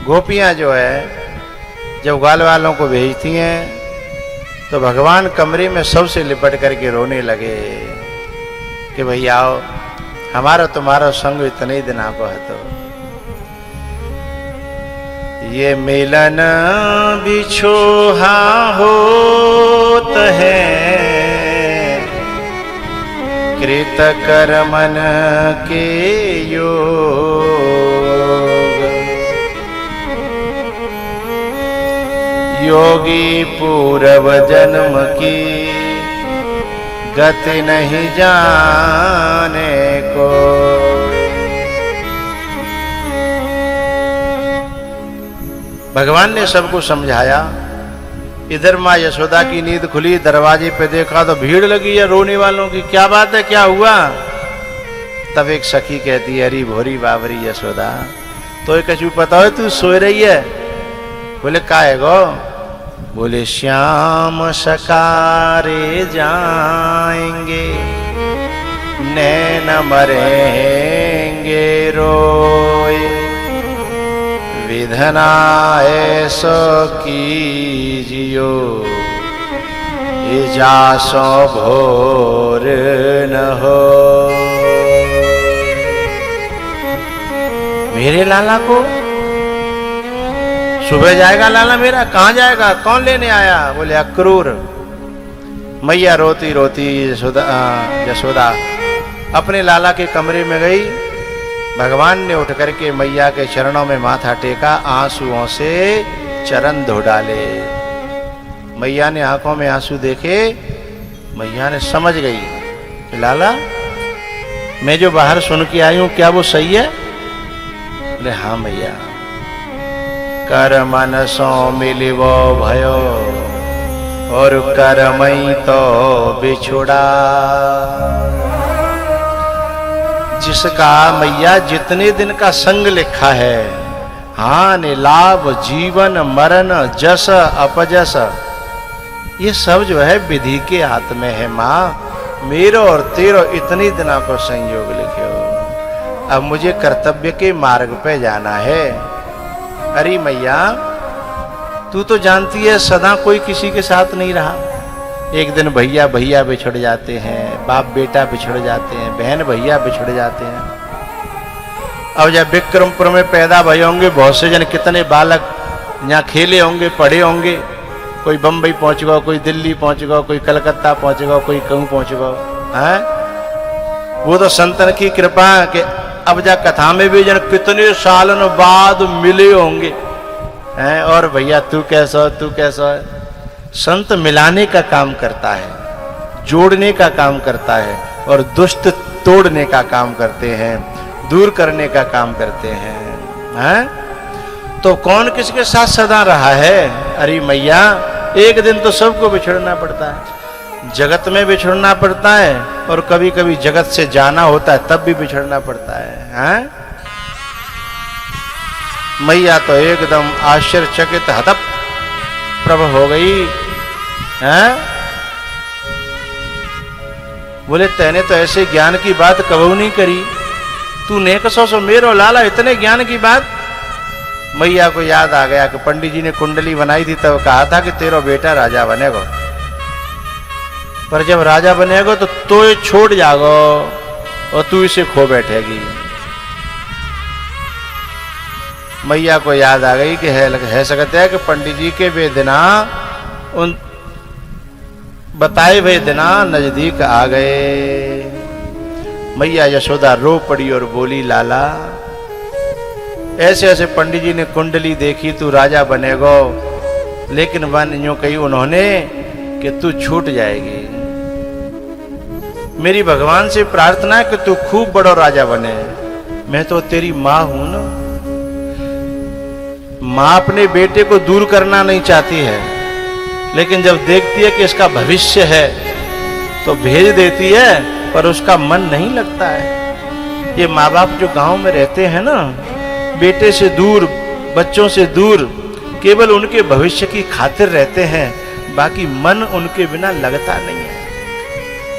गोपियां जो है जब ग्वाल वालों को भेजती हैं तो भगवान कमरे में सबसे लिपट करके रोने लगे कि भई आओ, हमारा तुम्हारा संग इतने दिना को है। तो ये मिलन बिछोहा होत है, कृत कर्मन के योग, योगी पूर्व जन्म की गति नहीं जाने को। भगवान ने सबको समझाया। इधर माँ यशोदा की नींद खुली, दरवाजे पे देखा तो भीड़ लगी है रोने वालों की। क्या बात है, क्या हुआ? तब एक सखी कहती है, अरे भोरी बाबरी यशोदा, तो एक कछु पता है तू सोए रही है? बोले का है गो? बोले श्याम सकारे जाएंगे, नैन मरेंगे रोए, विधना ऐसो कीजियो, इजासो भोर न हो। मेरे लाला को सुबह जाएगा लाला मेरा? कहाँ जाएगा? कौन लेने आया? बोले अक्रूर। मैया रोती रोती यशोदा अपने लाला के कमरे में गई। भगवान ने उठ करके मैया के चरणों में माथा टेका, आंसुओं से चरण धो डाले। मैया ने आंखों में आंसू देखे। मैया ने समझ गई कि लाला मैं जो बाहर सुन के आई हूं क्या वो सही है? बोले हाँ मैया। कर मन सो मिलिवो भयो, और करमई तो बिछुड़ा। जिसका मैया जितने दिन का संग लिखा है, हानि लाभ जीवन मरण जस अपजस, ये सब जो है विधि के हाथ में है। माँ मेरो और तेरो इतनी दिना को संयोग लिखे हो, अब मुझे कर्तव्य के मार्ग पे जाना है। अरे मैया तू तो जानती है सदा कोई किसी के साथ नहीं रहा। एक दिन भैया भैया बिछड़ जाते हैं, बाप बेटा बिछड़ जाते हैं, बहन भैया बिछड़ जाते हैं। अब जब विक्रमपुर में पैदा भय होंगे बहुत से जन, कितने बालक यहाँ खेले होंगे, पढ़े होंगे। कोई बम्बई पहुंच गया, कोई दिल्ली पहुंच गया, कोई कलकत्ता पहुंच गया, कोई कहूँ पहुंच गया है। वो तो संतन की कृपा के अब जा कथा में भी जन कितने सालन बाद मिले होंगे हैं। और भैया तू कैसा, तू कैसा है? संत मिलाने का काम करता है, जोड़ने का काम करता है, और दुष्ट तोड़ने का काम करते हैं, दूर करने का काम करते हैं। तो कौन किसके साथ सदा रहा है? अरे मैया एक दिन तो सबको बिछड़ना पड़ता है, जगत में बिछड़ना पड़ता है, और कभी कभी जगत से जाना होता है तब भी बिछड़ना पड़ता है। मैया तो एकदम आश्चर्यचकित हतप्रभ हो गई हैं। बोले तैने तो ऐसे ज्ञान की बात कबू नहीं करी, तू ने कसो सो मेरो लाला इतने ज्ञान की बात। मैया को याद आ गया कि पंडित जी ने कुंडली बनाई थी तब कहा था कि तेरा बेटा राजा बनेगा, पर जब राजा बनेगा तो ये छोड़ जागो और तू इसे खो बैठेगी। मैया को याद आ गई कि है सकता है कि पंडित जी के वे दिना उन बताए हुए दिना नजदीक आ गए। मैया यशोदा रो पड़ी और बोली लाला ऐसे ऐसे पंडित जी ने कुंडली देखी तू राजा बनेगो, लेकिन वन यूं कही उन्होंने कि तू छूट जाएगी। मेरी भगवान से प्रार्थना है कि तू खूब बड़ा राजा बने। मैं तो तेरी माँ हूं ना। माँ अपने बेटे को दूर करना नहीं चाहती है, लेकिन जब देखती है कि इसका भविष्य है तो भेज देती है, पर उसका मन नहीं लगता है। ये माँ बाप जो गांव में रहते हैं ना, बेटे से दूर, बच्चों से दूर, केवल उनके भविष्य की खातिर रहते हैं, बाकी मन उनके बिना लगता नहीं है।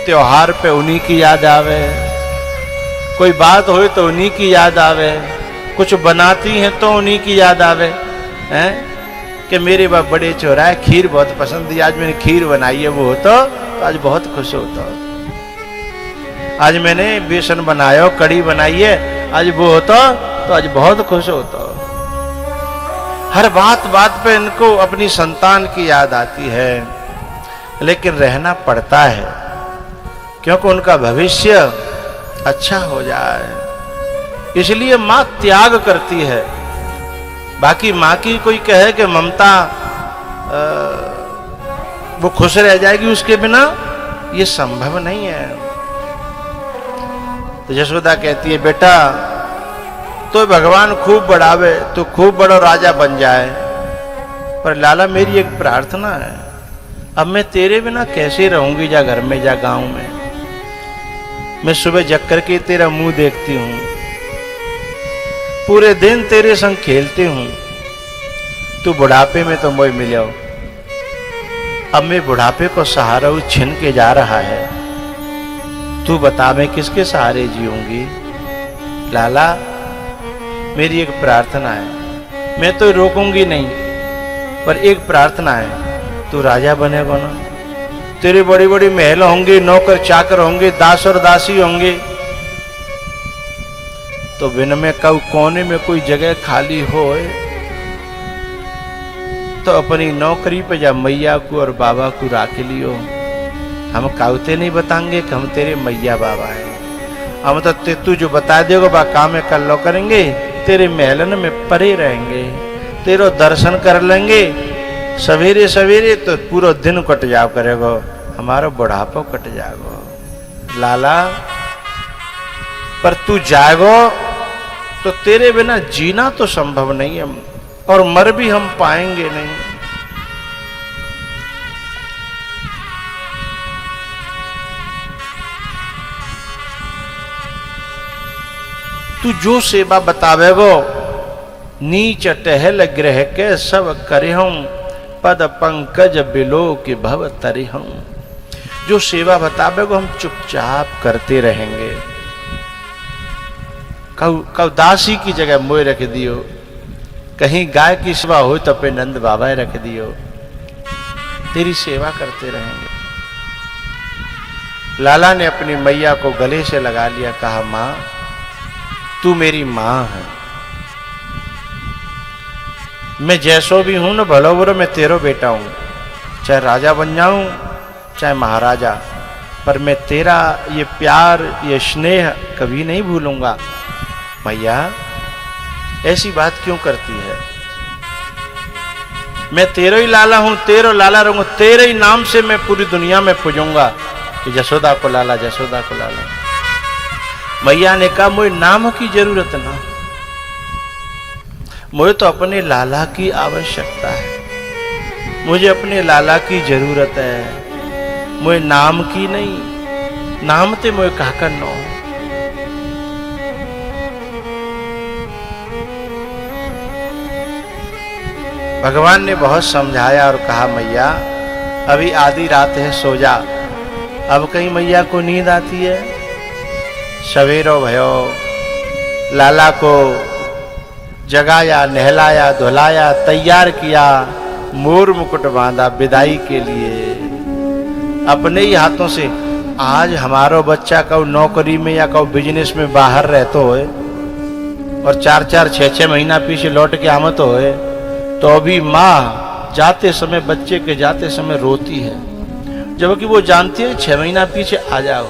त्योहार पे उन्हीं की याद आवे, कोई बात हो तो उन्हीं की याद आवे, कुछ बनाती हैं तो उन्हीं की याद आवे हैं कि मेरे बाप बड़े चौरा है, खीर बहुत पसंद थी, आज मैंने खीर बनाई है, वो तो आज बहुत खुश होता। आज मैंने बेसन बनाया, कड़ी बनाई है, आज वो होता तो आज बहुत खुश होता। हर बात बात पे इनको अपनी संतान की याद आती है, लेकिन रहना पड़ता है क्योंकि उनका भविष्य अच्छा हो जाए, इसलिए मां त्याग करती है। बाकी मां की कोई कहे कि ममता वो खुश रह जाएगी उसके बिना, ये संभव नहीं है। तो यशोदा कहती है बेटा तो भगवान खूब बढ़ावे, तो खूब बड़ा राजा बन जाए, पर लाला मेरी एक प्रार्थना है, अब मैं तेरे बिना कैसे रहूंगी, जा घर में, जा गांव में। मैं सुबह जग करके तेरा मुंह देखती हूं, पूरे दिन तेरे संग खेलती हूं, तू बुढ़ापे में तो मोह मिले हो, अब मैं बुढ़ापे को सहारा छीन के जा रहा है, तू बता मैं किसके सहारे जीऊंगी। लाला मेरी एक प्रार्थना है, मैं तो रोकूंगी नहीं, पर एक प्रार्थना है, तू राजा बनेगा ना, तेरे बड़ी बड़ी महल होंगे, नौकर चाकर होंगे, दास और दासी होंगे, तो बिन में कब कोने में कोई जगह खाली हो तो अपनी नौकरी पे जा मैया को और बाबा को राख लियो। हम काउते नहीं बताएंगे कि हम तेरे मैया बाबा हैं, हम तो तू जो बता देगा बा काम कर लो करेंगे, तेरे महलन में परे रहेंगे, तेरो दर्शन कर लेंगे, सवेरे सवेरे तो पूरा दिन कट जाओ करेगो, हमारा बुढ़ापा कट जाएगो। लाला पर तू जाएगो तो तेरे बिना जीना तो संभव नहीं है, और मर भी हम पाएंगे नहीं। तू जो सेवा बतावेगो, नीच टहल ग्रह के सब करे हूं, पद पंकज बिलो के भव तरे हूं। जो सेवा बतावेगो हम चुपचाप करते रहेंगे। कब दासी की जगह मोह रख दियो, कहीं गाय की सेवा हो तो पे नंद बाबा रख दियो, तेरी सेवा करते रहेंगे। लाला ने अपनी मैया को गले से लगा लिया, कहा मां तू मेरी मां है, मैं जैसो भी हूं ना भलो बुरो मैं तेरो बेटा हूं, चाहे राजा बन जाऊं चाहे महाराजा, पर मैं तेरा ये प्यार ये स्नेह कभी नहीं भूलूंगा। मैया ऐसी बात क्यों करती है, मैं तेरो ही लाला हूं, तेरो लाला रहूंगा, तेरे ही नाम से मैं पूरी दुनिया में पूजूंगा कि यशोदा को लाला, यशोदा को लाला। मैया ने कहा मुझे नाम की जरूरत ना, मुझे तो अपने लाला की आवश्यकता है, मुझे अपने लाला की जरूरत है, मुझे नाम की नहीं, नाम ते मुझे कहा करना। भगवान ने बहुत समझाया और कहा मैया अभी आधी रात है, सो जा। अब कहीं मैया को नींद आती है, सवेरो भयो, लाला को जगाया, नहलाया, धुलाया, तैयार किया, मोर मुकुट बांधा विदाई के लिए अपने ही हाथों से। आज हमारो बच्चा कब नौकरी में या कब बिजनेस में बाहर रहते हो और 4-4, 6-6 महीना पीछे लौट के आमत हो, तो अभी माँ जाते समय, बच्चे के जाते समय रोती है, जबकि वो जानती है 6 महीना पीछे आ जाओ।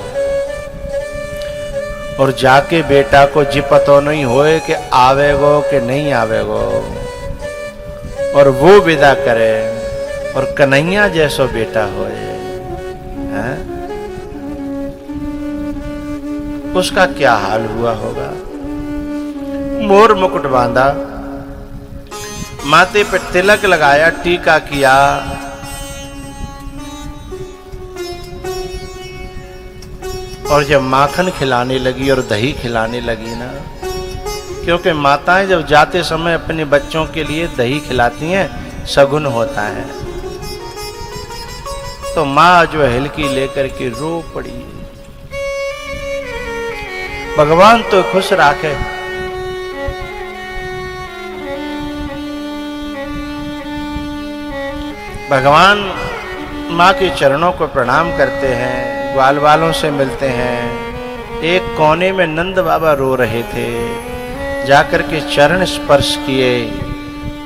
और जाके बेटा को जी पतो नहीं होए कि आवेगो कि नहीं आवेगो, और वो विदा करे और कन्हैया जैसो बेटा होए, हैं? उसका क्या हाल हुआ होगा। मोर मुकुट बांधा, माथे पे तिलक लगाया, टीका किया, और जब माखन खिलाने लगी और दही खिलाने लगी ना, क्योंकि माताएं जब जाते समय अपने बच्चों के लिए दही खिलाती हैं, शगुन होता है, तो माँ जो हल्की लेकर के रो पड़ी। भगवान तो खुश राखे, भगवान माँ के चरणों को प्रणाम करते हैं, ग्वाल वालों से मिलते हैं। एक कोने में नंद बाबा रो रहे थे, जाकर के चरण स्पर्श किए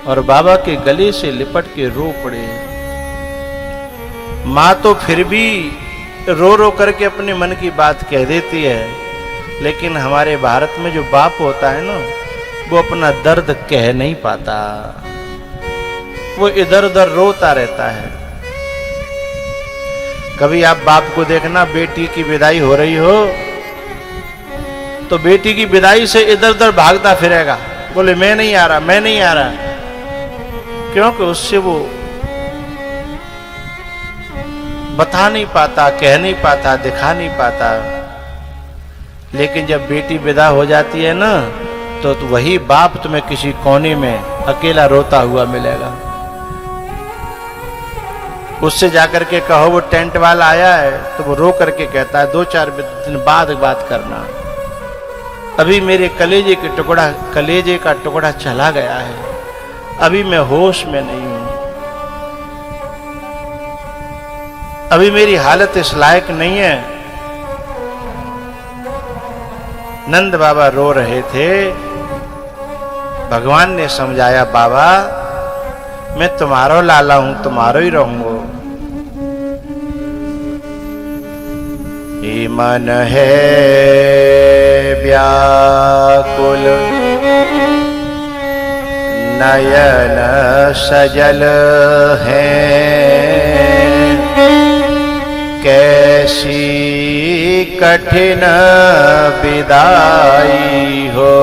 और बाबा के गले से लिपट के रो पड़े। माँ तो फिर भी रो रो करके अपने मन की बात कह देती है, लेकिन हमारे भारत में जो बाप होता है ना, वो अपना दर्द कह नहीं पाता, वो इधर उधर रोता रहता है। कभी आप बाप को देखना, बेटी की विदाई हो रही हो तो बेटी की विदाई से इधर उधर भागता फिरेगा, बोले मैं नहीं आ रहा, मैं नहीं आ रहा, क्योंकि उससे वो बता नहीं पाता, कह नहीं पाता, दिखा नहीं पाता। लेकिन जब बेटी विदा हो जाती है ना, तो वही बाप तुम्हें किसी कोने में अकेला रोता हुआ मिलेगा। उससे जाकर के कहो वो टेंट वाला आया है, तो वो रो करके कहता है 2-4 दिन बाद बात करना, अभी मेरे कलेजे का टुकड़ा चला गया है, अभी मैं होश में नहीं हूं, अभी मेरी हालत इस लायक नहीं है। नंद बाबा रो रहे थे, भगवान ने समझाया, बाबा मैं तुम्हारो लाला हूं, तुम्हारो ही रहूंगा। ये मन है व्याकुल, नयन सजल है, कैसी कठिन विदाई हो।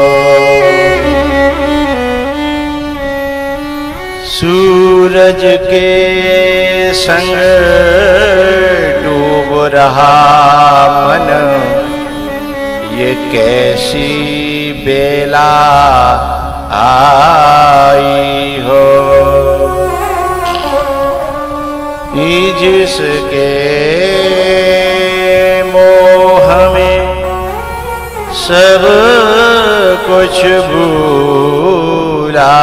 सूरज के संग डूब रहा मन, ये कैसी बेला आई हो। जिसके मोह में सब कुछ भूला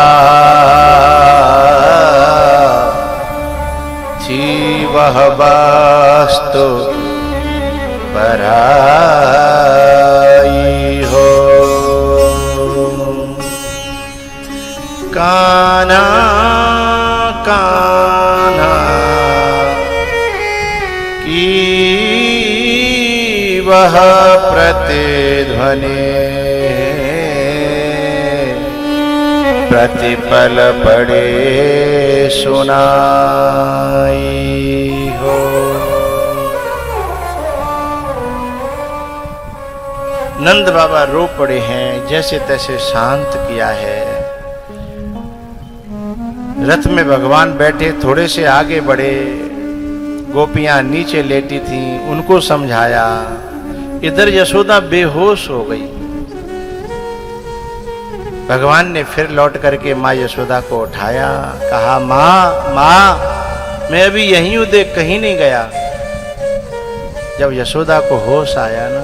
थी, वह वस्तु पराई हो। कान्हा कान्हा की वह प्रतिध्वनि, प्रतिपल पड़े सुनाई हो। नंद बाबा रो पड़े हैं, जैसे तैसे शांत किया है। रथ में भगवान बैठे, थोड़े से आगे बढ़े, गोपियां नीचे लेटी थीं, उनको समझाया। इधर यशोदा बेहोश हो गई। भगवान ने फिर लौट करके माँ यशोदा को उठाया, कहा माँ माँ मैं अभी यहीं हूं, देख कहीं नहीं गया। जब यशोदा को होश आया ना,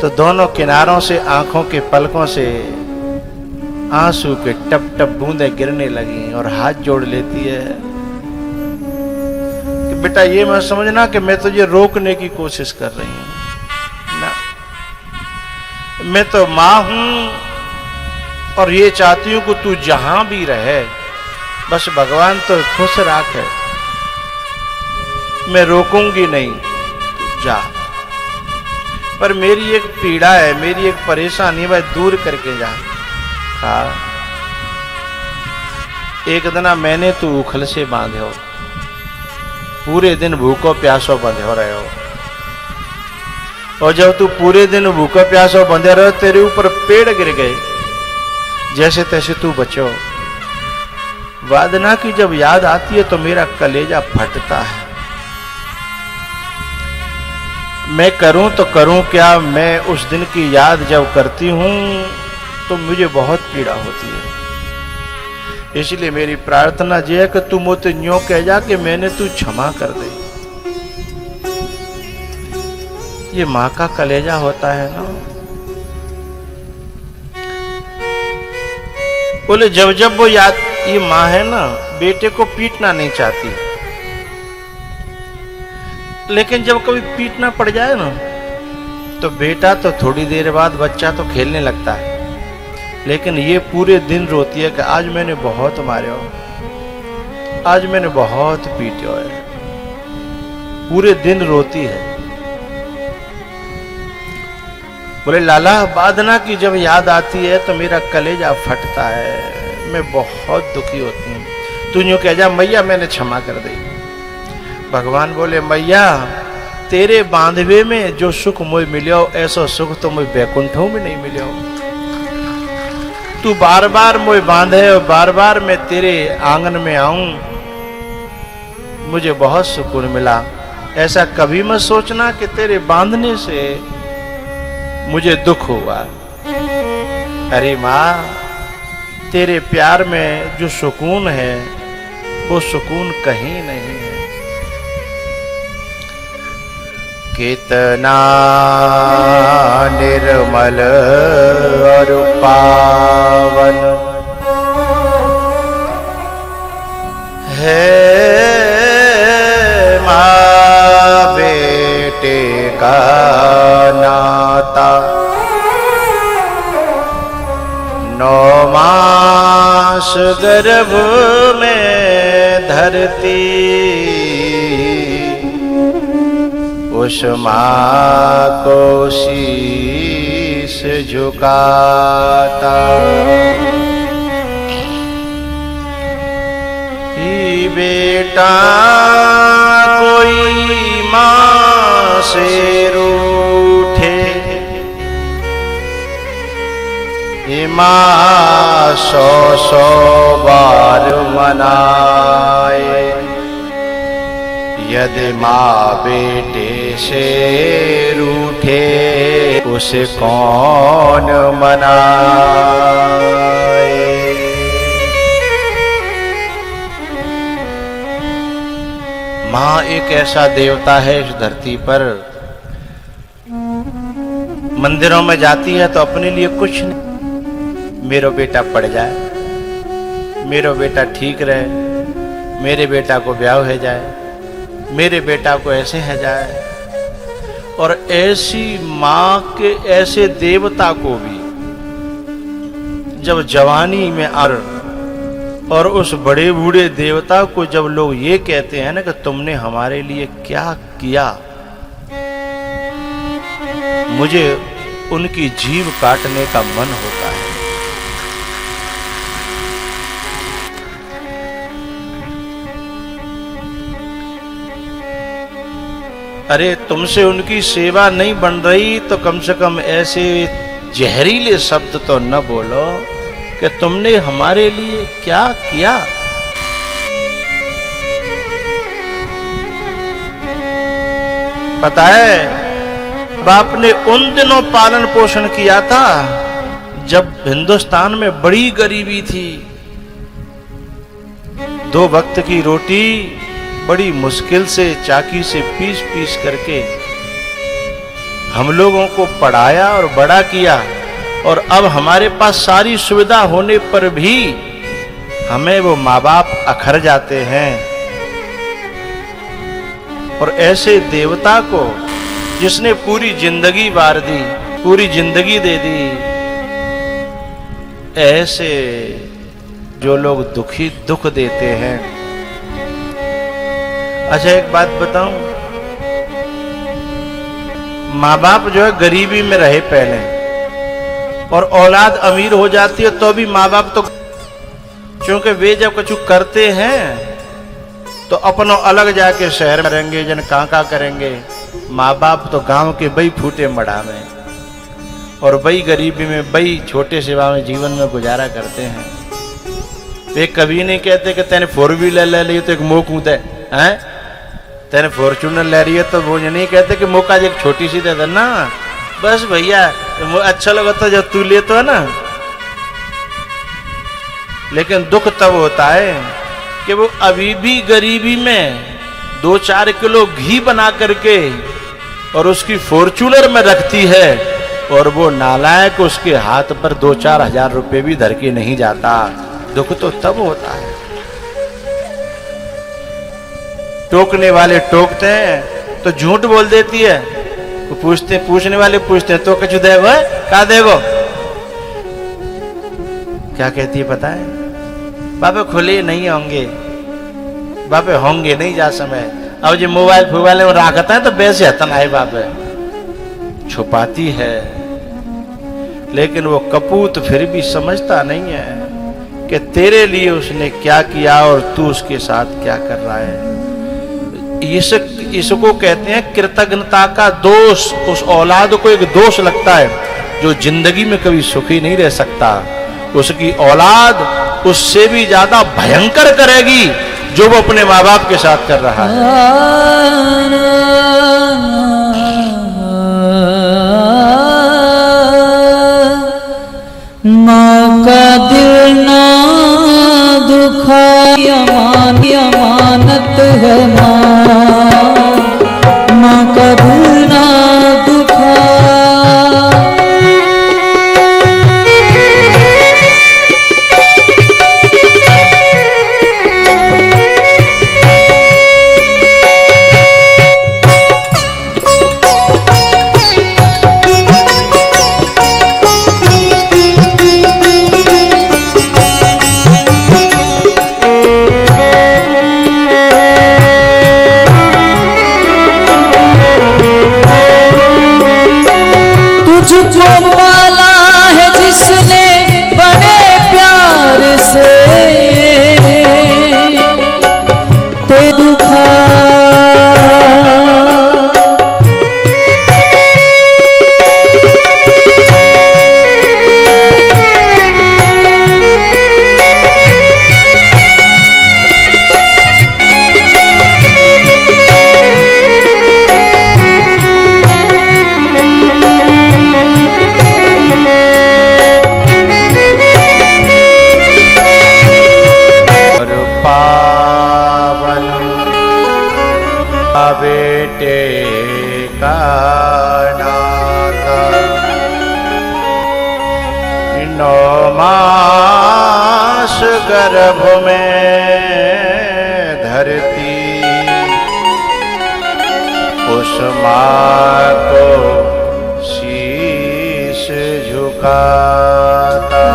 तो दोनों किनारों से आंखों के पलकों से आंसू के टप टप बूंदें गिरने लगी और हाथ जोड़ लेती है कि बेटा ये मत समझना कि मैं तुझे रोकने की कोशिश कर रही हूं ना, मैं तो मां हूं और ये चाहती हूं कि तू जहां भी रहे, बस भगवान तो खुश रखे, मैं रोकूंगी नहीं, तू जा। पर मेरी एक पीड़ा है, मेरी एक परेशानी, वह दूर करके जा। हाँ, एक दिन मैंने तू उखल से बांधे हो, पूरे दिन भूखो प्यासो बंधे हो रहे हो, और जब तू पूरे दिन भूखो प्यासो बंधे रहे, तेरे ऊपर पेड़ गिर गए, जैसे तैसे तू बचो। वादना की जब याद आती है तो मेरा कलेजा फटता है। मैं करूं तो करूं क्या, मैं उस दिन की याद जब करती हूं तो मुझे बहुत पीड़ा होती है। इसलिए मेरी प्रार्थना ये है कि तू मुझे न्यों कह जा कि मैंने तू क्षमा कर दे। ये माँ का कलेजा होता है ना। बोले जब जब वो याद ये माँ है ना, बेटे को पीटना नहीं चाहती, लेकिन जब कभी पीटना पड़ जाए ना तो बेटा तो थोड़ी देर बाद बच्चा तो खेलने लगता है, लेकिन ये पूरे दिन रोती है कि आज मैंने बहुत मारे हो, आज मैंने बहुत पीटे हो, पूरे दिन रोती है। बोले लाला बादना की जब याद आती है तो मेरा कलेजा फटता है, मैं बहुत दुखी होती हूँ, तू यूं कह जा मैया मैंने क्षमा कर दी। भगवान बोले मैया तेरे बांधवे में जो सुख मुझे मिलो ऐसा सुख तो मुझे बैकुंठों में नहीं मिलो। तू बार बार मुझे बांधे और बार बार मैं तेरे आंगन में आऊं, मुझे बहुत सुकून मिला। ऐसा कभी मत सोचना कि तेरे बांधने से मुझे दुख हुआ। अरे माँ तेरे प्यार में जो सुकून है वो सुकून कहीं नहीं है। कितना निर्मल और पावन है माँ बेटे का नाता, 9 मास गर्भ में धरती उस माँ को शीश झुकाता। ही बेटा कोई माँ से रूठे, ये माँ 100 बार मनाए, यदि माँ बेटे से रूठे उसे कौन मनाए। माँ एक ऐसा देवता है इस धरती पर, मंदिरों में जाती है तो अपने लिए कुछ नहीं, मेरा बेटा पड़ जाए, मेरा बेटा ठीक रहे, मेरे बेटा को ब्याह हो जाए, मेरे बेटा को ऐसे है जाए। और ऐसी माँ के ऐसे देवता को भी जब जवानी में और उस बड़े बूढ़े देवता को जब लोग ये कहते हैं ना कि तुमने हमारे लिए क्या किया, मुझे उनकी जीभ काटने का मन होता है। अरे तुमसे उनकी सेवा नहीं बन रही तो कम से कम ऐसे जहरीले शब्द तो न बोलो कि तुमने हमारे लिए क्या किया। पता है बाप ने उन दिनों पालन पोषण किया था जब हिंदुस्तान में बड़ी गरीबी थी, 2 वक्त की रोटी बड़ी मुश्किल से चाकी से पीस पीस करके हम लोगों को पढ़ाया और बड़ा किया, और अब हमारे पास सारी सुविधा होने पर भी हमें वो माँ बाप अखर जाते हैं। और ऐसे देवता को जिसने पूरी जिंदगी वार दी, पूरी जिंदगी दे दी, ऐसे जो लोग दुख देते हैं। अच्छा एक बात बताऊं, माँ बाप जो है गरीबी में रहे पहले और औलाद अमीर हो जाती है तो भी माँ बाप तो, क्योंकि वे जब कुछ करते हैं तो अपनों अलग जाके शहर में रहेंगे, जन काका करेंगे। माँ बाप तो गांव के बई फूटे मड़ा में और बई गरीबी में बई छोटे सेवा में जीवन में गुजारा करते हैं। वे कभी नहीं कहते कि तेने 4 व्हीलर ले ली तो एक मोक दे हैं, तेने फॉर्चूनर ले रही है तो वो ये नहीं कहते कि मौका एक छोटी सी दे देना, बस भैया तो अच्छा लगा तो जब तू ले तो है ना। लेकिन दुख तब होता है कि वो अभी भी गरीबी में 2-4 किलो घी बना करके और उसकी फॉर्चूनर में रखती है, और वो नालायक उसके हाथ पर 2-4 हजार रुपए भी धर के नहीं जाता। दुख तो तब होता है। टोकने वाले टोकते हैं तो झूठ बोल देती है, वो पूछने वाले पूछते हैं तो कछु देगो है क्या देगो, क्या कहती है पता है? बाबे खुले नहीं होंगे, बाबे होंगे नहीं जा समय। अब जो मोबाइल फोबाइल में रखता है तो वैसे हतन आए बाबे, छुपाती है। लेकिन वो कपूत फिर भी समझता नहीं है कि तेरे लिए उसने क्या किया और तू उसके साथ क्या कर रहा है। इसको कहते हैं कृतज्ञता का दोष। उस औलाद को एक दोष लगता है जो जिंदगी में कभी सुखी नहीं रह सकता। उसकी औलाद उससे भी ज्यादा भयंकर करेगी जो वो अपने माँ बाप के साथ कर रहा है। माँ का दिल ना दुखा, अमानत है माँ का दिल ना दुखा। तुझको पाला है जिसने बड़े प्यार से, तो दुखा बेटे का नाता 9 मास गर्भ में धरती, उस माँ को शीश झुकाता।